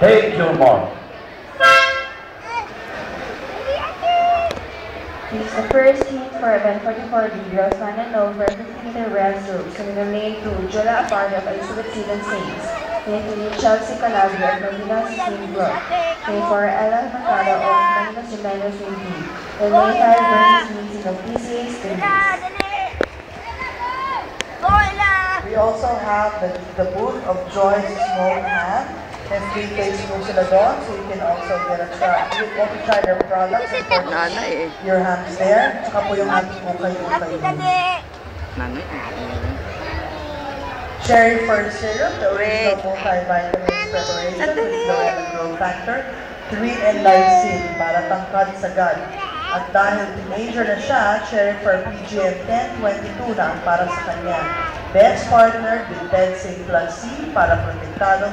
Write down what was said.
Hey Gilmore. This is the first heat for event 44B girls 1 and over 50-meter breaststroke. So in the lane 2, Jola Apardo of Elizabeth Sealand Saints. Lane 3, Chelsea Calabria of Manila Swing Block. Lane 4, Ella Mercado of Manila Sileno Swing Team. And lane 5, versus meeting of PCA Students. We also have the booth of Joy's Small Hand. May free taste po sila doon, so you can also get a try. You can also try their products and purchase your hands there. Tsaka po yung ating ukay-ukay. Cherry Fur Syrup, the original multivitamins preparation with low and growth factor, 3 and lysine para tangkad sagad. At dahil teenager na siya, Cherry Fur PGM 1022 na ang para sa kanya. Best partner with Bensing Plus C para protektado.